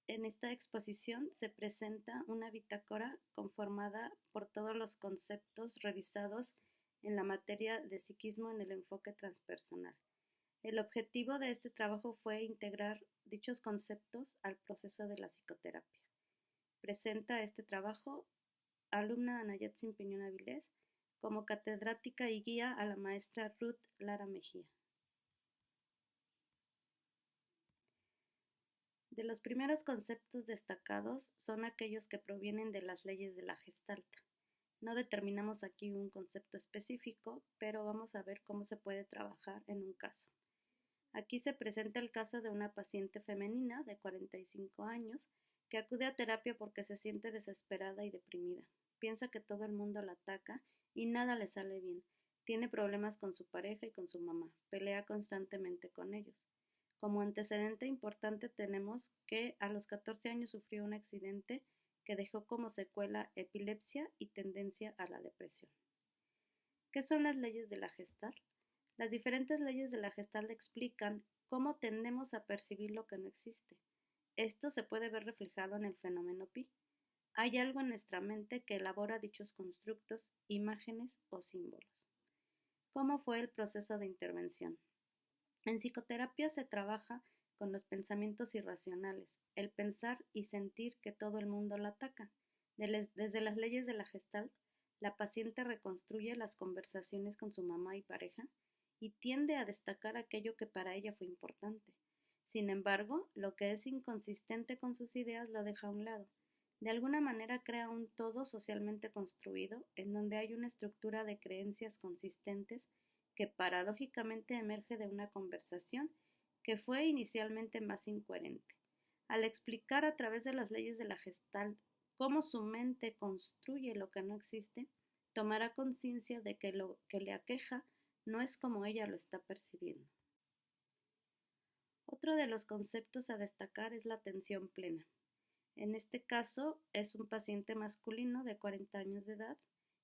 En esta exposición se presenta una bitácora conformada por todos los conceptos revisados en la materia de psiquismo en el enfoque transpersonal. El objetivo de este trabajo fue integrar dichos conceptos al proceso de la psicoterapia. Presenta este trabajo alumna Ana Yatsin Piñón Avilés como catedrática y guía a la maestra Ruth Lara Mejía. De los primeros conceptos destacados son aquellos que provienen de las leyes de la Gestalt. No determinamos aquí un concepto específico, pero vamos a ver cómo se puede trabajar en un caso. Aquí se presenta el caso de una paciente femenina de 45 años que acude a terapia porque se siente desesperada y deprimida. Piensa que todo el mundo la ataca y nada le sale bien. Tiene problemas con su pareja y con su mamá. Pelea constantemente con ellos. Como antecedente importante tenemos que a los 14 años sufrió un accidente que dejó como secuela epilepsia y tendencia a la depresión. ¿Qué son las leyes de la Gestalt? Las diferentes leyes de la Gestalt explican cómo tendemos a percibir lo que no existe. Esto se puede ver reflejado en el fenómeno pi. Hay algo en nuestra mente que elabora dichos constructos, imágenes o símbolos. ¿Cómo fue el proceso de intervención? En psicoterapia se trabaja con los pensamientos irracionales, el pensar y sentir que todo el mundo la ataca. Desde las leyes de la Gestalt, la paciente reconstruye las conversaciones con su mamá y pareja y tiende a destacar aquello que para ella fue importante. Sin embargo, lo que es inconsistente con sus ideas lo deja a un lado. De alguna manera crea un todo socialmente construido en donde hay una estructura de creencias consistentes que paradójicamente emerge de una conversación que fue inicialmente más incoherente. Al explicar a través de las leyes de la Gestalt cómo su mente construye lo que no existe, tomará conciencia de que lo que le aqueja no es como ella lo está percibiendo. Otro de los conceptos a destacar es la atención plena. En este caso es un paciente masculino de 40 años de edad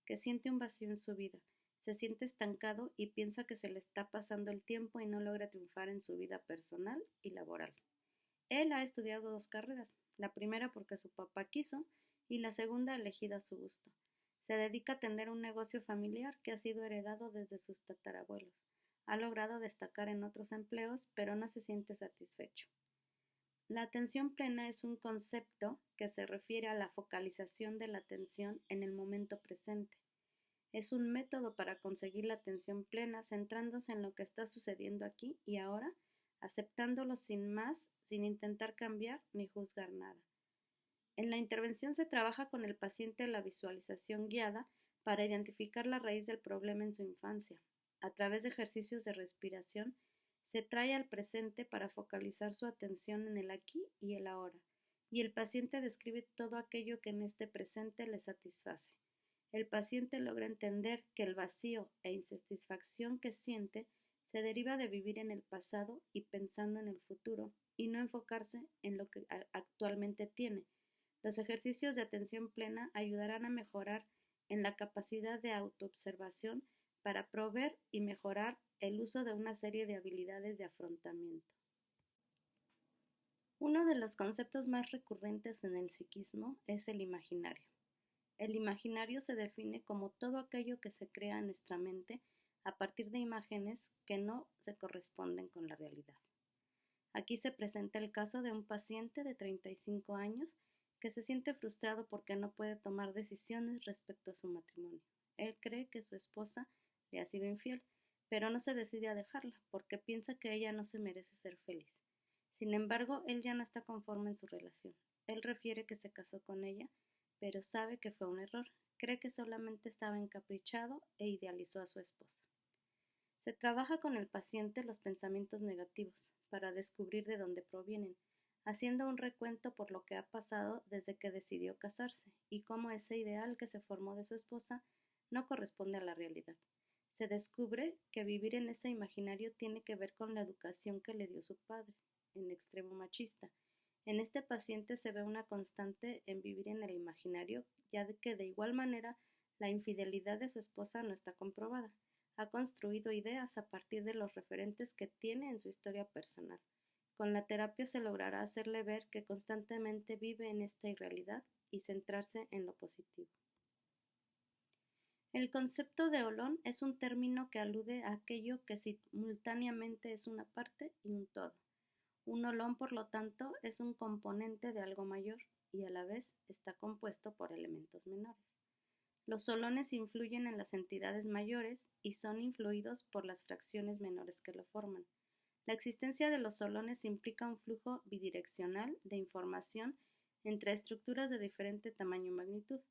que siente un vacío en su vida, se siente estancado y piensa que se le está pasando el tiempo y no logra triunfar en su vida personal y laboral. Él ha estudiado 2 carreras, la primera porque su papá quiso y la segunda elegida a su gusto. Se dedica a atender un negocio familiar que ha sido heredado desde sus tatarabuelos. Ha logrado destacar en otros empleos, pero no se siente satisfecho. La atención plena es un concepto que se refiere a la focalización de la atención en el momento presente. Es un método para conseguir la atención plena centrándose en lo que está sucediendo aquí y ahora, aceptándolo sin más, sin intentar cambiar ni juzgar nada. En la intervención se trabaja con el paciente la visualización guiada para identificar la raíz del problema en su infancia. A través de ejercicios de respiración, se trae al presente para focalizar su atención en el aquí y el ahora, y el paciente describe todo aquello que en este presente le satisface. El paciente logra entender que el vacío e insatisfacción que siente se deriva de vivir en el pasado y pensando en el futuro, y no enfocarse en lo que actualmente tiene. Los ejercicios de atención plena ayudarán a mejorar en la capacidad de autoobservación para proveer y mejorar el uso de una serie de habilidades de afrontamiento. Uno de los conceptos más recurrentes en el psiquismo es el imaginario. El imaginario se define como todo aquello que se crea en nuestra mente a partir de imágenes que no se corresponden con la realidad. Aquí se presenta el caso de un paciente de 35 años que se siente frustrado porque no puede tomar decisiones respecto a su matrimonio. Él cree que su esposa le ha sido infiel, pero no se decide a dejarla porque piensa que ella no se merece ser feliz. Sin embargo, él ya no está conforme en su relación. Él refiere que se casó con ella, pero sabe que fue un error. Cree que solamente estaba encaprichado e idealizó a su esposa. Se trabaja con el paciente los pensamientos negativos para descubrir de dónde provienen, haciendo un recuento por lo que ha pasado desde que decidió casarse y cómo ese ideal que se formó de su esposa no corresponde a la realidad. Se descubre que vivir en ese imaginario tiene que ver con la educación que le dio su padre, en extremo machista. En este paciente se ve una constante en vivir en el imaginario, ya que de igual manera la infidelidad de su esposa no está comprobada. Ha construido ideas a partir de los referentes que tiene en su historia personal, Con la terapia se logrará hacerle ver que constantemente vive en esta irrealidad y centrarse en lo positivo. El concepto de olón es un término que alude a aquello que simultáneamente es una parte y un todo. Un olón, por lo tanto, es un componente de algo mayor y a la vez está compuesto por elementos menores. Los olones influyen en las entidades mayores y son influidos por las fracciones menores que lo forman. La existencia de los olones implica un flujo bidireccional de información entre estructuras de diferente tamaño y magnitud.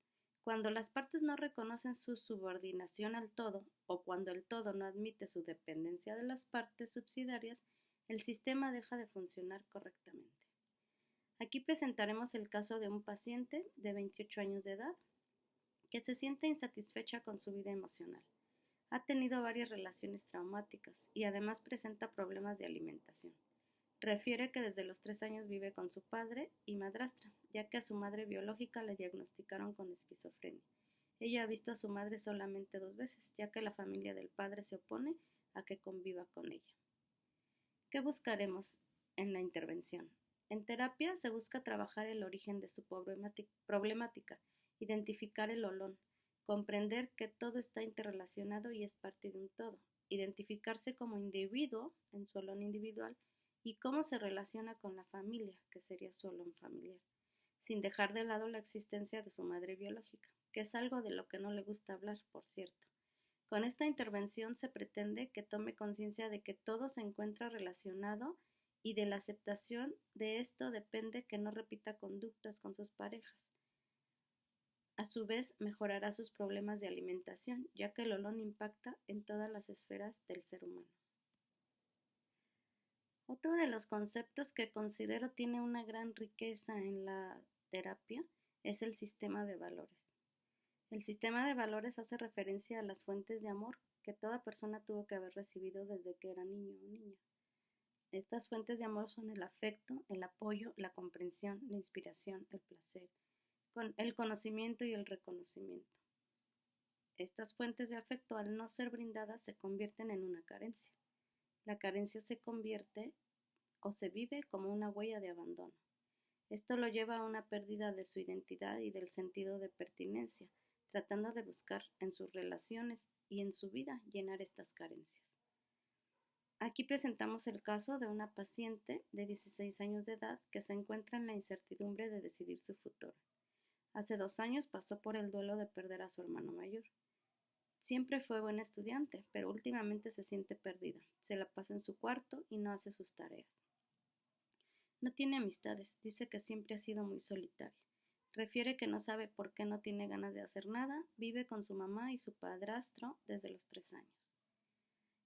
Cuando las partes no reconocen su subordinación al todo o cuando el todo no admite su dependencia de las partes subsidiarias, el sistema deja de funcionar correctamente. Aquí presentaremos el caso de un paciente de 28 años de edad que se siente insatisfecha con su vida emocional. Ha tenido varias relaciones traumáticas y además presenta problemas de alimentación. Refiere que desde los 3 años vive con su padre y madrastra, ya que a su madre biológica le diagnosticaron con esquizofrenia. Ella ha visto a su madre solamente 2 veces, ya que la familia del padre se opone a que conviva con ella. ¿Qué buscaremos en la intervención? En terapia se busca trabajar el origen de su problemática, identificar el olón, comprender que todo está interrelacionado y es parte de un todo, identificarse como individuo en su olón individual y cómo se relaciona con la familia, que sería su olón familiar, sin dejar de lado la existencia de su madre biológica, que es algo de lo que no le gusta hablar, por cierto. Con esta intervención se pretende que tome conciencia de que todo se encuentra relacionado y de la aceptación de esto depende que no repita conductas con sus parejas. A su vez, mejorará sus problemas de alimentación, ya que el olón impacta en todas las esferas del ser humano. Otro de los conceptos que considero tiene una gran riqueza en la terapia es el sistema de valores. El sistema de valores hace referencia a las fuentes de amor que toda persona tuvo que haber recibido desde que era niño o niña. Estas fuentes de amor son el afecto, el apoyo, la comprensión, la inspiración, el placer, el conocimiento y el reconocimiento. Estas fuentes de afecto, al no ser brindadas, se convierten en una carencia. La carencia se convierte o se vive como una huella de abandono. Esto lo lleva a una pérdida de su identidad y del sentido de pertinencia, tratando de buscar en sus relaciones y en su vida llenar estas carencias. Aquí presentamos el caso de una paciente de 16 años de edad que se encuentra en la incertidumbre de decidir su futuro. Hace 2 años pasó por el duelo de perder a su hermano mayor. Siempre fue buena estudiante, pero últimamente se siente perdida. Se la pasa en su cuarto y no hace sus tareas. No tiene amistades, dice que siempre ha sido muy solitaria. Refiere que no sabe por qué no tiene ganas de hacer nada, vive con su mamá y su padrastro desde los 3 años.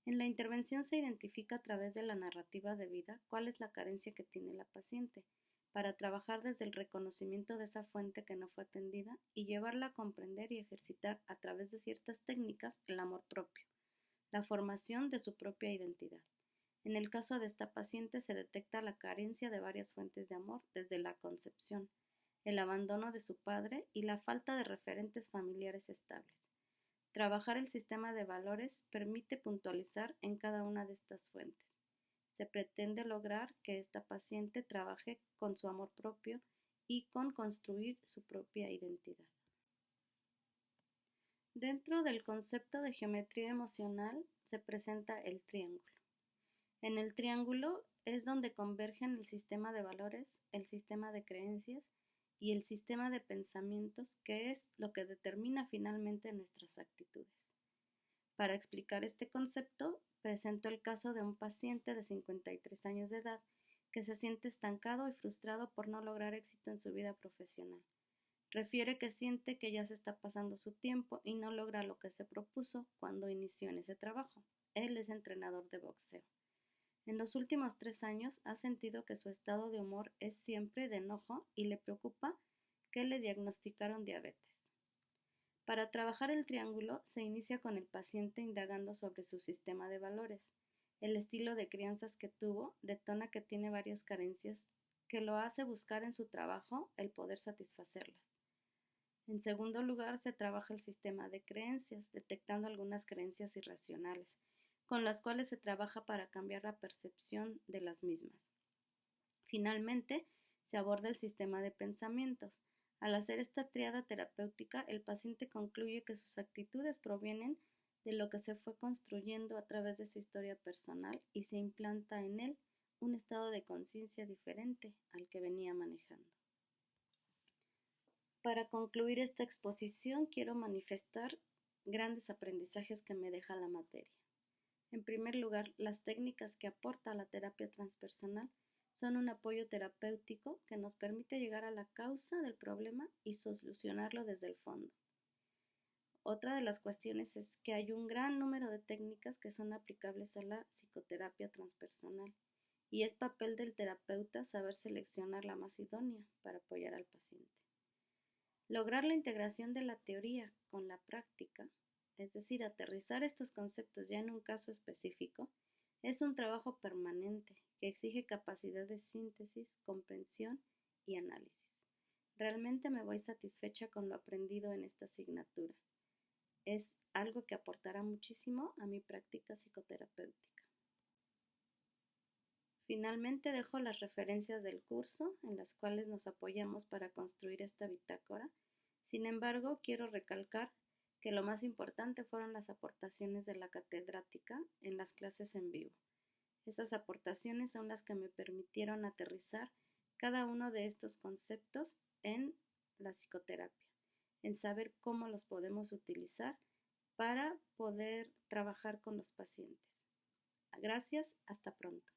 En la intervención se identifica a través de la narrativa de vida cuál es la carencia que tiene la paciente, para trabajar desde el reconocimiento de esa fuente que no fue atendida y llevarla a comprender y ejercitar a través de ciertas técnicas el amor propio, la formación de su propia identidad. En el caso de esta paciente se detecta la carencia de varias fuentes de amor desde la concepción, el abandono de su padre y la falta de referentes familiares estables. Trabajar el sistema de valores permite puntualizar en cada una de estas fuentes. Se pretende lograr que esta paciente trabaje con su amor propio y con construir su propia identidad. Dentro del concepto de geometría emocional se presenta el triángulo. En el triángulo es donde convergen el sistema de valores, el sistema de creencias y el sistema de pensamientos, que es lo que determina finalmente nuestras actitudes. Para explicar este concepto, presento el caso de un paciente de 53 años de edad que se siente estancado y frustrado por no lograr éxito en su vida profesional. Refiere que siente que ya se está pasando su tiempo y no logra lo que se propuso cuando inició en ese trabajo. Él es entrenador de boxeo. En los últimos 3 años ha sentido que su estado de humor es siempre de enojo y le preocupa que le diagnosticaron diabetes. Para trabajar el triángulo se inicia con el paciente indagando sobre su sistema de valores. El estilo de crianzas que tuvo detona que tiene varias carencias que lo hace buscar en su trabajo el poder satisfacerlas. En segundo lugar, se trabaja el sistema de creencias, detectando algunas creencias irracionales, con las cuales se trabaja para cambiar la percepción de las mismas. Finalmente, se aborda el sistema de pensamientos. Al hacer esta triada terapéutica, el paciente concluye que sus actitudes provienen de lo que se fue construyendo a través de su historia personal y se implanta en él un estado de conciencia diferente al que venía manejando. Para concluir esta exposición, quiero manifestar grandes aprendizajes que me deja la materia. En primer lugar, las técnicas que aporta la terapia transpersonal son un apoyo terapéutico que nos permite llegar a la causa del problema y solucionarlo desde el fondo. Otra de las cuestiones es que hay un gran número de técnicas que son aplicables a la psicoterapia transpersonal y es papel del terapeuta saber seleccionar la más idónea para apoyar al paciente. Lograr la integración de la teoría con la práctica, es decir, aterrizar estos conceptos ya en un caso específico, es un trabajo permanente que exige capacidad de síntesis, comprensión y análisis. Realmente me voy satisfecha con lo aprendido en esta asignatura. Es algo que aportará muchísimo a mi práctica psicoterapéutica. Finalmente dejo las referencias del curso en las cuales nos apoyamos para construir esta bitácora. Sin embargo, quiero recalcar que lo más importante fueron las aportaciones de la catedrática en las clases en vivo. Esas aportaciones son las que me permitieron aterrizar cada uno de estos conceptos en la psicoterapia, en saber cómo los podemos utilizar para poder trabajar con los pacientes. Gracias, hasta pronto.